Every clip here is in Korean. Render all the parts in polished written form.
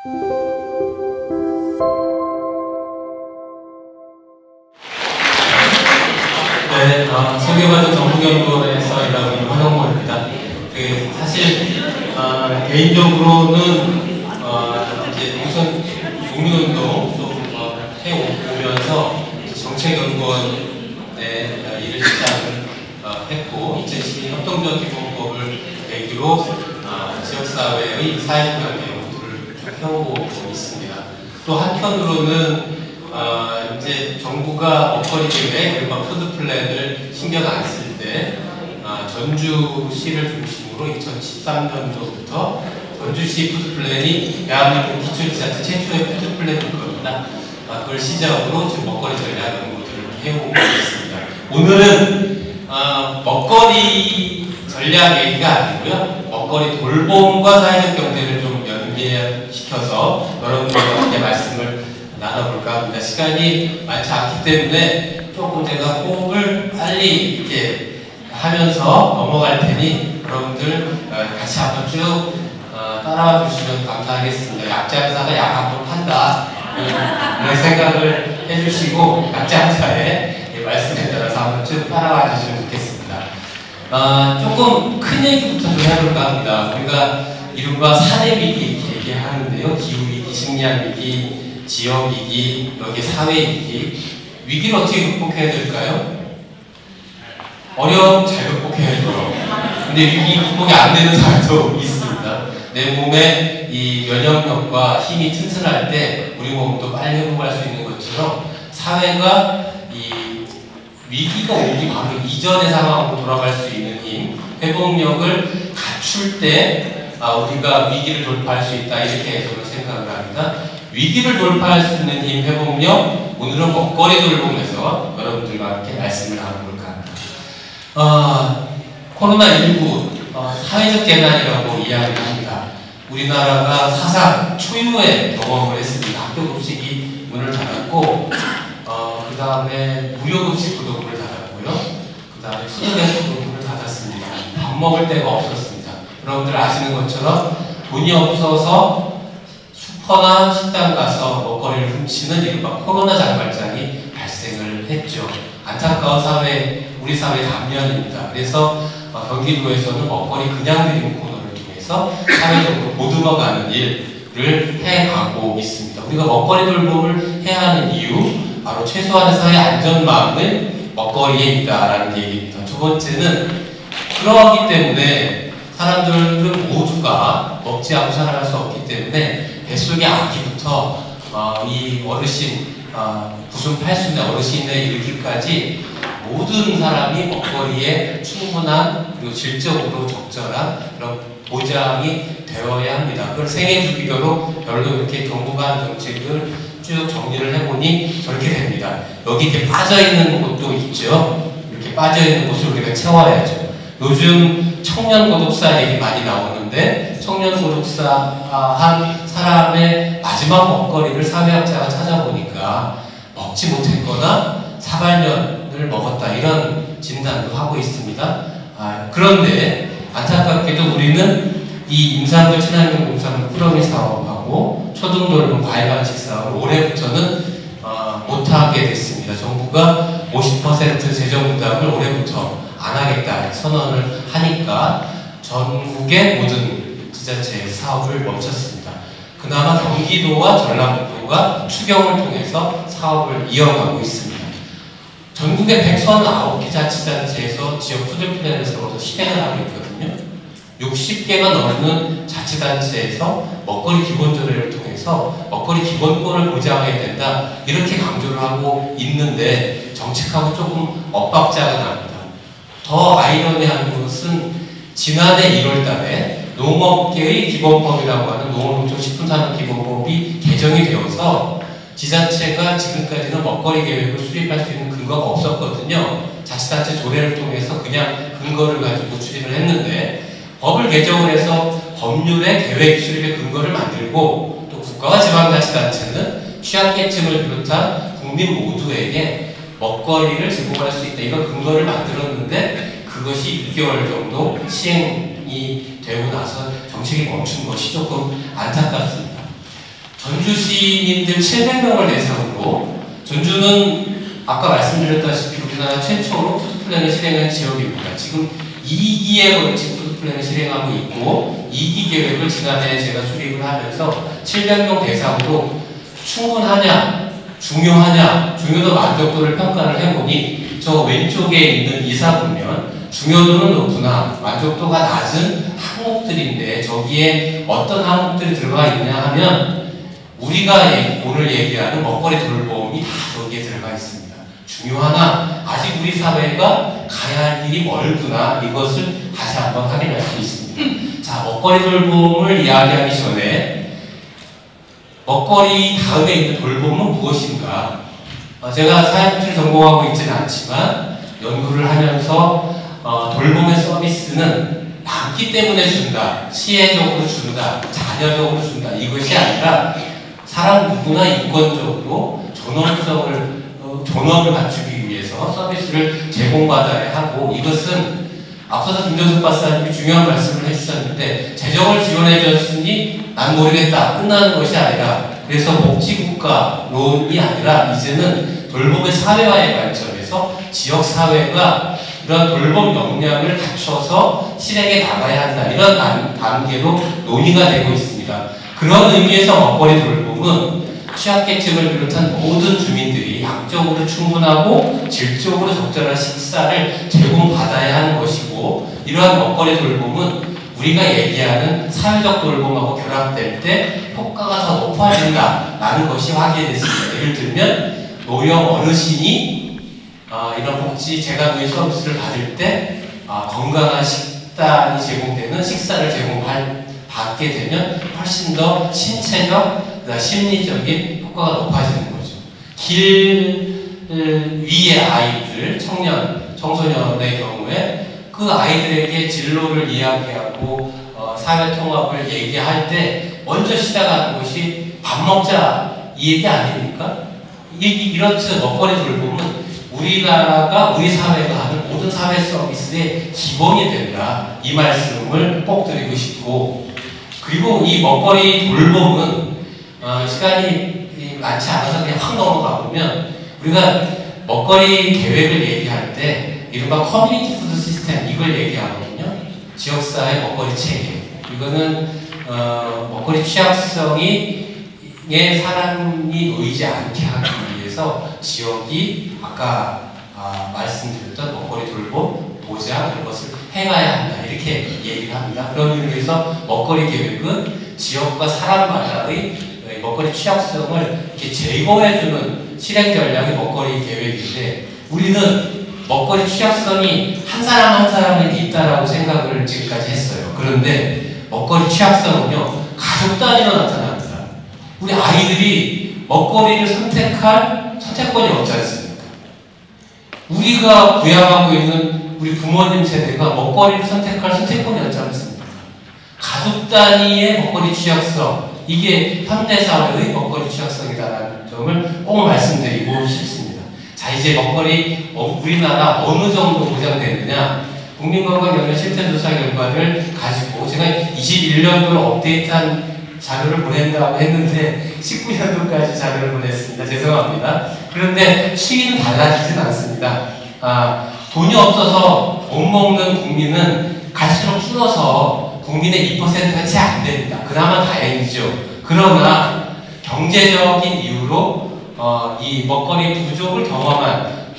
네, 소개받은 정부경찰에서 일하고 있는 황영모입니다. 사실 개인적으로는 이제 우선 국민운동 좀 해오면서 정책연구원에 일을 시작을 했고 2012 협동조합기본법을 계기로 지역사회의 사회적 연계 연구를 해오고 있습니다. 또 한편으로는 이제 정부가 먹거리 계획, 그리고 푸드 플랜을 신경 안 쓸 때 전주시를 중심으로 2013년도부터 전주시 푸드 플랜이 대한민국 기초지자체 최초의 푸드 플랜일 겁니다. 그걸 시작으로 지금 먹거리 전략 연구들을 해오고 있습니다. 오늘은 먹거리 전략 얘기가 아니고요. 먹거리 돌봄과 사회적 경제를 좀 연계시켜서 여러분들과 함께 말씀을 나눠볼까 합니다. 시간이 많지 않기 때문에 조금 제가 호흡을 빨리 이렇게 하면서 넘어갈 테니 여러분들 같이 한번 쭉 따라와 주시면 감사하겠습니다. 약장사가 약 한 번 판다 이런 생각을 해주시고 약장사의 말씀에 따라서 한번 쭉 따라와 주시면 좋겠습니다. 조금 큰 얘기부터 좀 해볼까 합니다. 우리가 이른바 사대위기 이렇게 얘기하는데요. 기후위기, 식량위기, 지역위기, 여기 사회위기. 위기를 어떻게 극복해야 될까요? 어려움 잘 극복해야죠. 근데 위기 극복이 안 되는 사람도 있습니다. 내 몸에 이 면역력과 힘이 튼튼할 때 우리 몸도 빨리 회복할 수 있는 것처럼 사회가 이 위기가 오기 바로 이전의 상황으로 돌아갈 수 있는 힘, 회복력을 갖출 때 우리가 위기를 돌파할 수 있다 이렇게 저는 생각을 합니다. 위기를 돌파할 수 있는 힘, 회복력, 오늘은 먹거리 돌봄에서 여러분들과 함께 말씀을 나눠볼까 합니다. 코로나19 사회적 재난이라고 이야기를 합니다. 우리나라가 사상 초유의 경험을 했습니다. 학교급식이 문을 닫았고 그 다음에 무료급식도 문을 닫았고요. 그 다음에 수도대도 문을 닫았습니다. 밥 먹을 데가 없었습니다. 여러분들 아시는 것처럼 돈이 없어서 슈퍼나 식당 가서 먹거리를 훔치는 이른바 코로나 장발장이 발생을 했죠. 안타까운 우리 사회 단면입니다. 그래서 경기도에서는 먹거리 그냥 드리는 코너를 통해서 사회적으로 보듬어가는 일을 해가고 있습니다. 우리가 먹거리 돌봄을 해야 하는 이유, 바로 최소한의 사회 안전망을 먹거리에 있다라는 얘기입니다. 두 번째는 그러하기 때문에 사람들은 모두가 먹지 않고 살아갈 수 없기 때문에 뱃속의 아기부터 이 어르신, 98순의 어르신에 이르기까지 모든 사람이 먹거리에 충분한 그리고 질적으로 적절한 그런 보장이 되어야 합니다. 그걸 생애주기별로 별로 이렇게 정부가 한 정책을 쭉 정리를 해보니 저렇게 됩니다. 여기 이렇게 빠져있는 곳도 있죠. 이렇게 빠져있는 곳을 우리가 채워야죠. 요즘 청년고독사 얘기 많이 나오는데 청년고독사 한 사람의 마지막 먹거리를 사회학자가 찾아보니까 먹지 못했거나 사발년을 먹었다 이런 진단도 하고 있습니다. 그런데 안타깝게도 우리는 이 임산부 친환경 공사는 꾸러미 사업하고 초등돌봄 과일간식 사업을 올해부터는 못하게 됐습니다. 정부가 50% 재정 부담을 올해부터 안 하겠다 선언을 하니까 전국의 모든 지자체의 사업을 멈췄습니다. 그나마 경기도와 전라북도가 추경을 통해서 사업을 이어가고 있습니다. 전국의 139개 자치단체에서 지역 푸드플랜을 세워서 실행을 하고 있거든요. 60개가 넘는 자치단체에서 먹거리 기본조례를 통해서 먹거리 기본권을 보장해야 된다 이렇게 강조를 하고 있는데 정책하고 조금 엇박자가 납니다. 더 아이러니한 것은 지난해 1월달에 농업계의 기본법이라고 하는 농업농촌식품산업기본법이 개정이 되어서 지자체가 지금까지는 먹거리 계획을 수립할 수 있는 근거가 없었거든요. 자치단체 조례를 통해서 그냥 근거를 가지고 추진을 했는데 법을 개정을 해서 법률의 계획 수립의 근거를 만들고 또 국가와 지방자치단체는 취약계층을 비롯한 국민 모두에게 먹거리를 제공할 수 있다 이런 근거를 만들었는데 그것이 6개월 정도 시행이 되고 나서 정책이 멈춘 것이 조금 안타깝습니다. 전주 시민들 700명을 대상으로, 전주는 아까 말씀드렸다시피 우리나라 최초로 푸드플랜을 실행한 지역입니다. 지금 2기에 걸친 푸드플랜을 실행하고 있고, 2기 계획을 지난해 제가 수립을 하면서 700명 대상으로 충분하냐, 중요하냐, 중요도 만족도를 평가를 해보니 저 왼쪽에 있는 이사 보면 중요도는 높으나 만족도가 낮은 항목들인데, 저기에 어떤 항목들이 들어가 있냐 하면 우리가 오늘 얘기하는 먹거리 돌봄이 다 저기에 들어가 있습니다. 중요하나 아직 우리 사회가 가야 할 길이 멀구나, 이것을 다시 한번 확인할 수 있습니다. 자, 먹거리 돌봄을 이야기하기 전에 먹거리 다음에 있는 돌봄은 무엇인가? 제가 사회복지를 전공하고 있지는 않지만 연구를 하면서 돌봄의 서비스는 남기 때문에 준다, 시혜적으로 준다, 자녀적으로 준다, 이것이 아니라 사람 누구나 인권적으로 존엄을 갖추기 위해서 서비스를 제공받아야 하고, 이것은 앞서서 김정숙 박사님이 중요한 말씀을 해주셨는데, 재정을 지원해줬으니 난 모르겠다, 끝나는 것이 아니라, 그래서 복지국가론이 아니라 이제는 돌봄의 사회화의 관점에서 지역사회가 이런 돌봄 역량을 갖춰서 실행해 나가야 한다, 이런 단계로 논의가 되고 있습니다. 그런 의미에서 먹거리 돌봄은 취약계층을 비롯한 모든 주민들이 양적으로 충분하고 질적으로 적절한 식사를 제공받아야 하는 것이고, 이러한 먹거리 돌봄은 우리가 얘기하는 사회적 돌봄하고 결합될 때 효과가 더 높아진다라는 것이 확인됐습니다. 예를 들면 노령 어르신이 이런 복지 재가노인 서비스를 받을 때 건강한 식단이 제공되는 식사를 받게 되면 훨씬 더 신체적, 심리적인 효과가 높아지는 거죠. 길 위의 아이들, 청소년의 경우에 그 아이들에게 진로를 이야기하고 사회통합을 얘기할 때 먼저 시작하는 것이 밥 먹자, 이 얘기 아닙니까? 이렇듯 먹거리 돌봄은 우리나라가, 우리 사회가 하는 모든 사회 서비스의 기본이 된다, 이 말씀을 꼭 드리고 싶고, 그리고 이 먹거리 돌봄은 시간이 많지 않아서 그냥 확 넘어가 보면, 우리가 먹거리 계획을 얘기할 때 이른바 커뮤니티 푸드 시스템, 이걸 얘기하거든요. 지역사회 먹거리 체계. 이거는 먹거리 취약성에 사람이 놓이지 않게 하기 위해서 지역이 아까 말씀드렸던 먹거리 돌봄, 보장, 이런 것을 해가야 한다, 이렇게 얘기를 합니다. 그런 의미에서 먹거리 계획은 지역과 사람마다의 먹거리 취약성을 이렇게 제거해주는 실행 전략이 먹거리 계획인데, 우리는 먹거리 취약성이 한 사람 한 사람에게 있다라고 생각을 지금까지 했어요. 그런데 먹거리 취약성은요, 가족 단위로 나타납니다. 우리 아이들이 먹거리를 선택할 선택권이 없지 않습니까? 우리가 부양하고 있는 우리 부모님 세대가 먹거리를 선택할 선택권이 없지 않습니까? 가족 단위의 먹거리 취약성, 이게 현대사회의 먹거리 취약성이다라는 점을 꼭 말씀드리고 싶습니다. 자, 이제 먹거리 우리나라 어느 정도 보장되느냐, 국민건강연구원 실태조사 결과를 가지고 제가 21년도로 업데이트한 자료를 보낸다고 했는데 19년도까지 자료를 보냈습니다. 죄송합니다. 그런데 추이는 달라지진 않습니다. 돈이 없어서 못 먹는 국민은 갈수록 줄어서 국민의 2%가 채 안 됩니다. 그나마 다행이죠. 그러나 경제적인 이유로 이 먹거리 부족을 경험한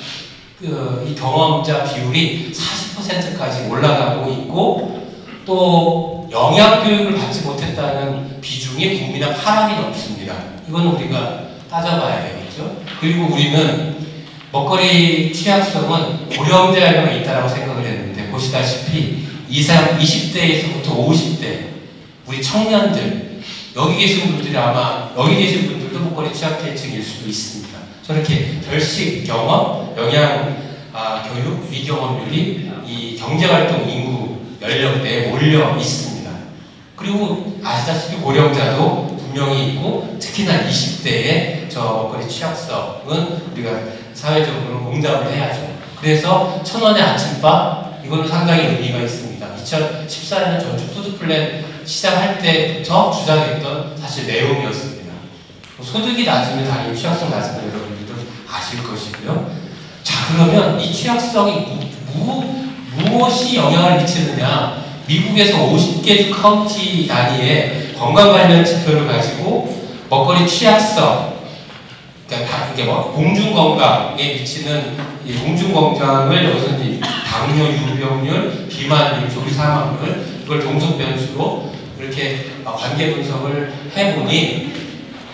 이 경험자 비율이 40%까지 올라가고 있고, 또 영양교육을 받지 못했다는 비중이 국민의 8확이 넘습니다. 이건 우리가 따져봐야 되겠죠. 그리고 우리는 먹거리 취약성은 고령자 연령에 있다고 생각을 했는데, 보시다시피 20대에서부터 50대 우리 청년들, 여기 계신 분들이 아마 여기 계신 분들도 먹거리 취약계층일 수도 있습니다. 저렇게 결식 경험, 영양 교육 미경험률이 이 경제활동 인구 연령대에 몰려 있습니다. 그리고 아시다시피 고령자도 분명히 있고, 특히나 20대의 저 먹거리 취약성은 우리가 사회적으로 공감을 해야죠. 그래서 1,000원의 아침밥, 이거는 상당히 의미가 있습니다. 2014년 전주 푸드플랜 시작할 때부터 주장했던 사실 내용이었습니다. 소득이 낮으면 당연히 취약성 낮은 거 여러분들도 아실 것이고요. 자, 그러면 이 취약성이 무엇이 영향을 미치느냐? 미국에서 50개 카운티 단위의 건강 관련 지표를 가지고 먹거리 취약성, 그러니까 이게 뭐 공중 건강에 미치는 이 공중 건강을 여기서 이제 당뇨 유병률, 비만율, 조기 사망률 이걸 종속 변수로 이렇게 관계 분석을 해보니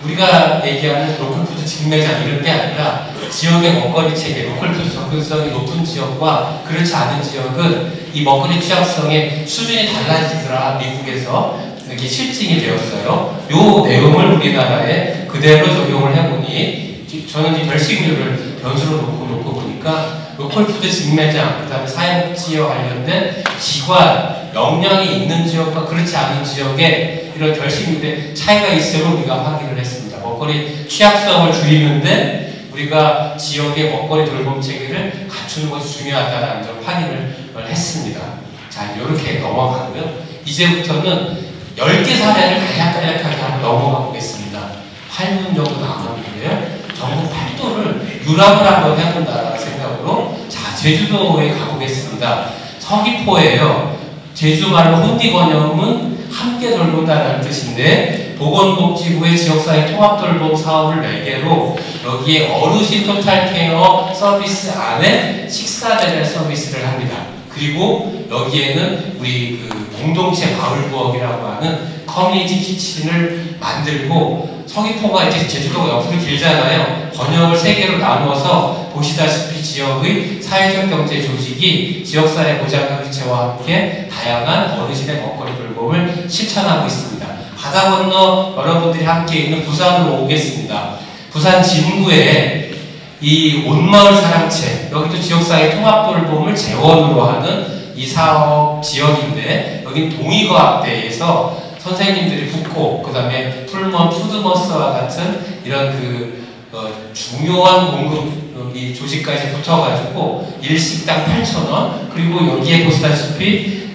우리가 얘기하는 로컬푸드 직매장 이런 게 아니라 지역의 먹거리 체계, 로컬푸드 접근성이 높은 지역과 그렇지 않은 지역은 이 먹거리 취약성의 수준이 달라지더라. 미국에서 이렇게 실증이 되었어요. 요 내용을 우리나라에 그대로 적용을 해보니 저는 이 결식률을 변수로 놓고 보니까 로컬푸드 직매장, 그 다음에 사회복지와 관련된 기관, 역량이 있는 지역과 그렇지 않은 지역에 이런 결식률의 차이가 있음을 우리가 확인을 했습니다. 먹거리 취약성을 줄이는데 우리가 지역의 먹거리 돌봄 체계를 갖추는 것이 중요하다는 점 확인을 했습니다. 자, 이렇게 넘어가고요. 이제부터는 10개 사례를 간략하게 한번 넘어가 보겠습니다. 8분 정도 남았는데요. 전국 8도를 유람을 한번 해본다는 생각으로 자, 제주도에 가보겠습니다. 서귀포예요. 제주말로 혼디건염은 함께 돌본다는 뜻인데 보건복지부의 지역사회 통합돌봄 사업을 매개로 여기에 어르신 토탈케어 서비스 안에 식사 배달 서비스를 합니다. 그리고 여기에는 우리 그 공동체 마을부엌이라고 하는 커뮤니티 키친을 만들고 서귀포가 이제 제주도가 옆으로 길잖아요. 번역을 3개로 나누어서 보시다시피 지역의 사회적 경제 조직이 지역사회 보장협의체와 함께 다양한 어르신의 먹거리 돌봄을 실천하고 있습니다. 바다 건너 여러분들이 함께 있는 부산으로 오겠습니다. 부산 진구에 이 온마을 사랑채, 여기도 지역사회 통합돌봄을 재원으로 하는 이 사업 지역인데 여긴 동의과학대에서 선생님들이 붙고 그 다음에 풀먼 푸드머스와 같은 이런 중요한 공급 이 조직까지 붙어가지고 일식당 8,000원 그리고 여기에 보시다시피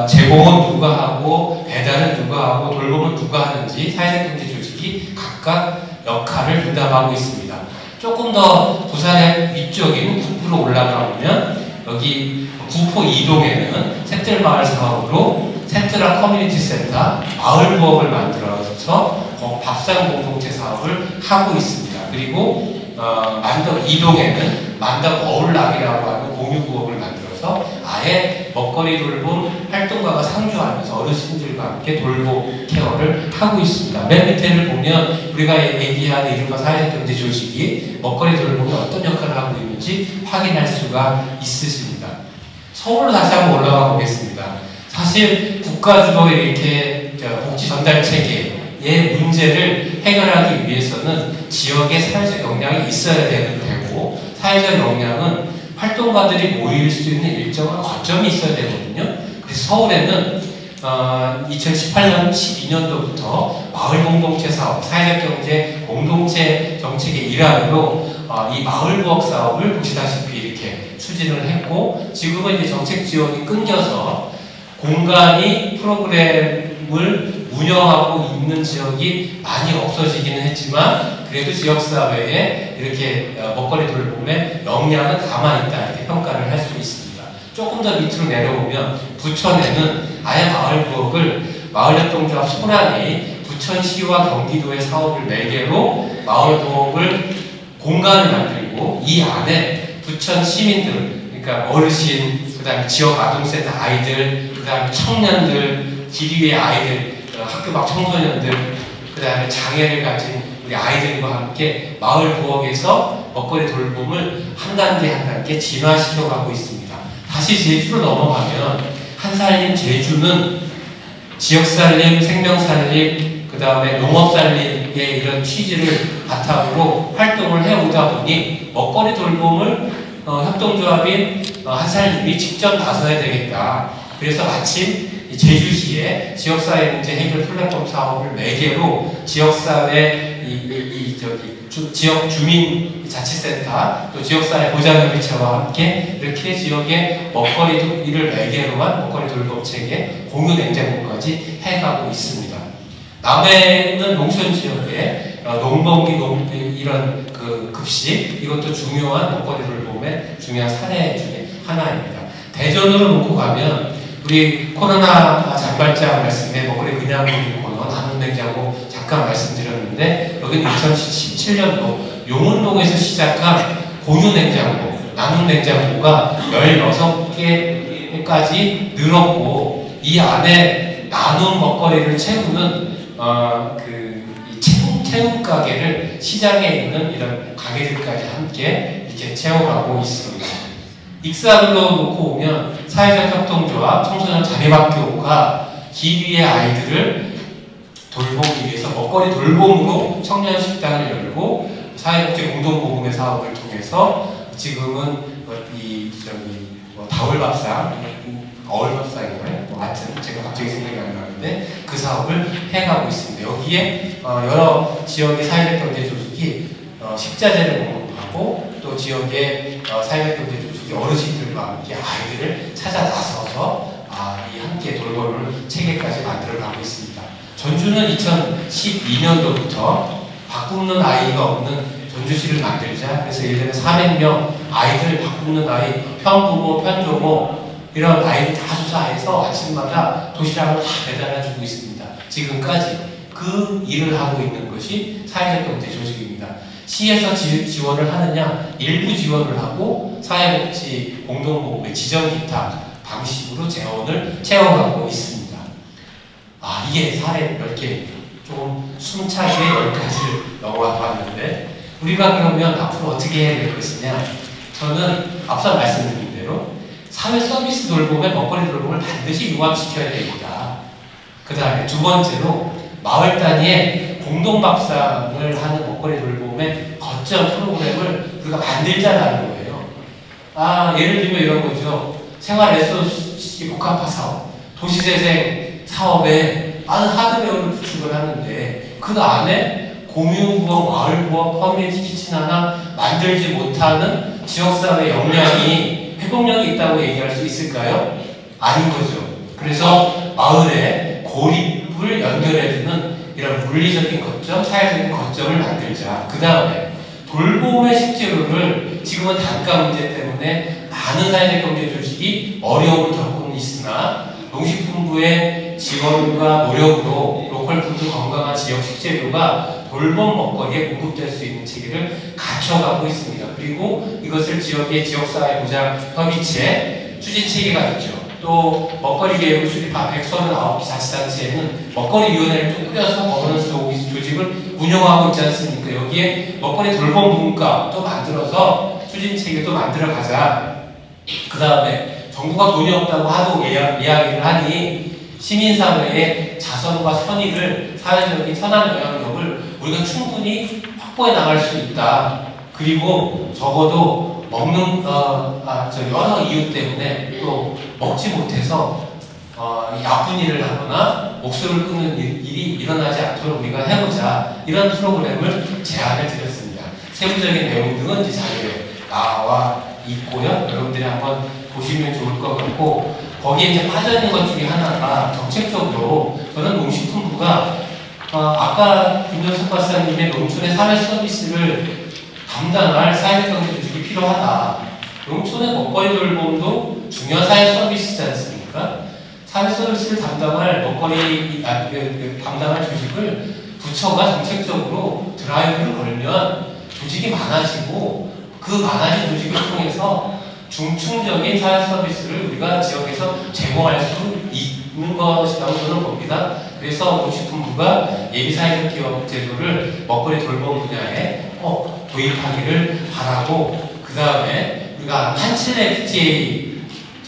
제공은 누가 하고 배달은 누가 하고 돌봄은 누가 하는지 사회적 경제 조직이 각각 역할을 분담하고 있습니다. 조금 더 부산의 위쪽인 구포로 올라가면 여기 구포 2동에는 셋들마을 사업으로 센트럴 커뮤니티 센터 마을부엌을 만들어서 밥상 공동체 사업을 하고 있습니다. 그리고 만덕 2동에는 만덕 어울락이라고 하는 공유부엌을 만들어서 아예 먹거리 돌봄 활동가가 상주하면서 어르신들과 함께 돌봄 케어를 하고 있습니다. 맨 밑에를 보면 우리가 얘기하는 이른바 사회적 경제 조직이 먹거리 돌봄에 어떤 역할을 하고 있는지 확인할 수가 있으십니다. 서울로 다시 한번 올라가 보겠습니다. 사실 국가 주도의 이렇게 복지 전달 체계의 문제를 해결하기 위해서는 지역의 사회적 역량이 있어야 되는 데고 사회적 역량은 활동가들이 모일 수 있는 일정한 거점이 있어야 되거든요. 그래서 서울에는 2018년 12년도부터 마을 공동체 사업, 사회적 경제 공동체 정책의 일환으로 이 마을 부엌 사업을 보시다시피 이렇게 추진을 했고 지금은 이제 정책 지원이 끊겨서 공간이 프로그램을 운영하고 있는 지역이 많이 없어지기는 했지만 그래도 지역사회에 이렇게 먹거리 돌봄에 역량은 남아있다 이렇게 평가를 할 수 있습니다. 조금 더 밑으로 내려오면 부천에는 아예 마을부엌을 마을협동조합 소란이 부천시와 경기도의 사업을 매개로 마을부엌을 공간을 만들고 이 안에 부천 시민들 그러니까 어르신, 그 다음에 지역 아동센터 아이들, 그 다음에 청년들, 길 위의 아이들, 학교 밖 청소년들, 그 다음에 장애를 가진 우리 아이들과 함께 마을 부엌에서 먹거리 돌봄을 한 단계 진화시켜 가고 있습니다. 다시 제주로 넘어가면 한살림 제주는 지역살림, 생명살림, 그 다음에 농업살림의 이런 취지를 바탕으로 활동을 해오다 보니 먹거리 돌봄을 협동조합인 한살림이 직접 나서야 되겠다. 그래서 마침 제주시의 지역사회 문제 해결 플랫폼 사업을 매개로 지역사회 지역 주민 자치센터 또 지역사회 보장협의체와 함께 이렇게 지역의 먹거리를 매개로 한 먹거리 돌봄 체계 공유 냉장고까지 해가고 있습니다. 남해는 농촌 지역에 농번기 이런 그 급식 이것도 중요한 먹거리 돌봄의 중요한 사례 중에 하나입니다. 대전으로 놓고 가면 우리 코로나 장발장 말씀에 먹거리 그냥 우리 코너 나눔 냉장고 잠깐 말씀드렸는데 여기는 2017년도 용운동에서 시작한 공유 냉장고, 나눔 냉장고가 16개까지 늘었고 이 안에 나눔 먹거리를 채우는 체육 가게를 시장에 있는 이런 가게들까지 함께 이렇게 채워가고 있습니다. 익산으로 놓고 오면 사회적 협동조합 청소년 자립학교가 기위의 아이들을 돌보기 위해서 먹거리 돌봄으로 청년 식당을 열고 사회복지 공동모금의 사업을 통해서 지금은 다울밥상, 어울밥상인가요? 하여튼 제가 갑자기 생각이 안 나는데 그 사업을 해가고 있습니다. 여기에 여러 지역의 사회적 경제 조직이 식자재를 공급하고 또 지역의 사회적 경제 조직이 어르신들과 함께 아이들을 찾아 나서서 이 함께 돌봄을 체계까지 만들어가고 있습니다. 전주는 2012년도부터 밥 굶는 아이가 없는 전주시를 만들자. 그래서 예를 들면 400명 아이들 밥 굶는 아이, 편부모, 편조모 이런 아이들 다 조사해서 아침마다 도시락을 다 배달해주고 있습니다. 지금까지 그 일을 하고 있는 것이 사회적 경제 조직입니다. 시에서 지원을 하느냐 일부 지원을 하고 사회복지 공동모금의 지정기탁 방식으로 재원을 채워가고 있습니다. 이게 사례 10개입니다. 조금 숨차게 10가지를 넘어가 봤는데 우리가 그러면 앞으로 어떻게 해야 될 것이냐. 저는 앞서 말씀드린 대로 사회 서비스 돌봄에 먹거리 돌봄을 반드시 융합시켜야 됩니다. 그 다음에 두 번째로 마을 단위에 공동밥상을 하는 먹거리 돌봄의 거점 프로그램을 우리가 만들자라는 거예요. 예를 들면 이런 거죠. 생활 SOC 복합화 사업, 도시재생 사업에 많은 하드웨어를 구축을 하는데 그 안에 공유부엌, 마을부엌, 커뮤니티 키친 하나 만들지 못하는 지역사회 역량이 회복력이 있다고 얘기할 수 있을까요? 아닌 거죠. 그래서 마을에 고립을 연결해주는 이런 물리적인 거점, 사회적인 거점을 만들자. 그 다음에 돌봄의 식재료를 지금은 단가 문제 때문에 많은 사회적 경제 조직이 어려움을 겪고 있으나 농식품부의 지원과 노력으로 로컬푸드 건강한 지역 식재료가 돌봄 먹거리에 공급될 수 있는 체계를 갖춰가고 있습니다. 그리고 이것을 지역의 지역사회 보장 협의체 추진 체계가 있죠. 또 먹거리 계획을 수립한 139개 자치단체에는 먹거리위원회를 또 꾸려서 거버넌스 조직을 운영하고 있지 않습니까? 여기에 먹거리 돌봄 분과도 만들어서 추진 체계도 만들어 가자. 그 다음에 정부가 돈이 없다고 하도 이야기를 하니 시민사회의 자선과 선의를 사회적인 선한 영향력을 우리가 충분히 확보해 나갈 수 있다. 그리고 적어도 먹는 여러 이유 때문에 또 먹지 못해서 나쁜 일을 하거나 목숨을 끊는 일이 일어나지 않도록 우리가 해보자. 이런 프로그램을 제안을 드렸습니다. 세부적인 내용 등은 이제 자료에 나와 있고요. 여러분들이 한번 보시면 좋을 것 같고 거기에 이제 빠져있는 것 중에 하나가 정책적으로 저는 농식품부가 아까 김정석 박사님의 농촌의 사회 서비스를 담당할 사회경제 조직이 필요하다. 농촌의 먹거리 돌봄도 중요한 사회 서비스지 않습니까? 사회 서비스를 담당할 담당할 조직을 부처가 정책적으로 드라이브를 걸면 조직이 많아지고 그 많아진 조직을 통해서 중층적인 사회 서비스를 우리가 지역에서 제공할 수 있는 것이라고 저는 봅니다. 그래서 농식품부가 예비사회적 기업 제도를 먹거리 돌봄 분야에 꼭 도입하기를 바라고, 그 다음에 우리가 한칠레 FTA,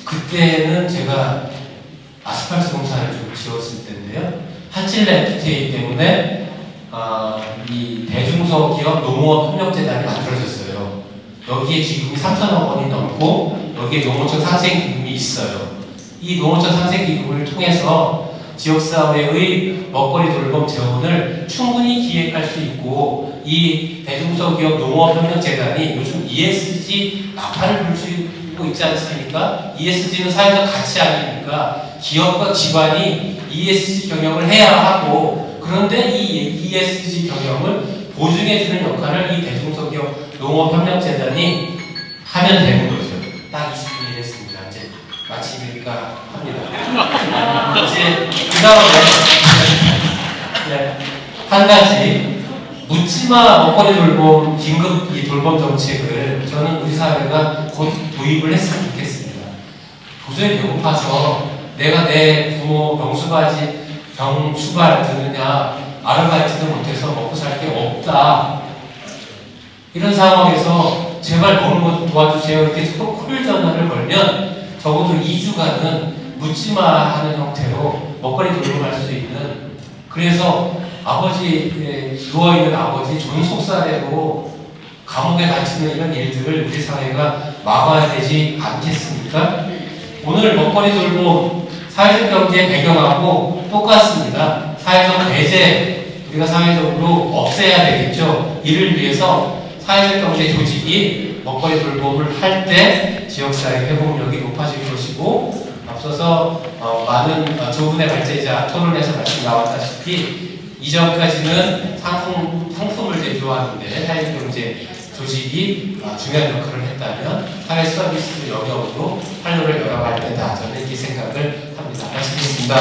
그때는 제가 아스팔트 공사를 좀 지었을 텐데요. 한칠레 FTA 때문에 이 대중소기업 농어업 협력재단이 만들어졌어요. 여기에 지금이 3천억 원이 넘고 여기에 농어촌 상생기금이 있어요. 이 농어촌 상생기금을 통해서 지역사회의 먹거리 돌봄 재원을 충분히 기획할 수 있고, 이 대중소기업 농어협력재단이 요즘 ESG 나팔을 불고 있지 않습니까? ESG는 사회적 가치 아닙니까? 기업과 기관이 ESG 경영을 해야 하고, 그런데 이 ESG 경영을 보증해주는 역할을 이 대중소기업 농업협력재단이 하면 되는 거죠. 딱 20분이 됐습니다. 이제 마치니까 합니다. 이제 그 다음에 네, 한 가지 묻지마 먹거리 돌봄 긴급 이 돌봄 정책을 저는 우리 사회가 곧 도입을 했으면 좋겠습니다. 도저히 배고파서 내가 내 부모 병수바지 병수발 드느냐 아르바이트도 못해서 먹고 살 게 없다. 이런 상황에서 제발 먹는 것 도와주세요. 이렇게 콜 전화를 걸면 적어도 2주간은 묻지마 하는 형태로 먹거리 돌봄할 수 있는, 그래서 아버지 누워있는 아버지 존속사례로 감옥에 갇히는 이런 일들을 우리 사회가 막아야 되지 않겠습니까? 오늘 먹거리 돌봄 사회적 경제의 배경하고 똑같습니다. 사회적 배제, 우리가 사회적으로 없애야 되겠죠. 이를 위해서 사회적 경제 조직이 먹거리 돌봄을 할 때 지역사회 회복력이 높아질 것이고, 앞서서 많은 두 분의 발제자 토론에서 말씀 나왔다시피 이전까지는 상품을 제조하는데 사회적 경제 조직이 중요한 역할을 했다면 사회 서비스 영역으로 활로를 열어가야 된다. 저는 이렇게 생각을 합니다. 말씀드리겠습니다.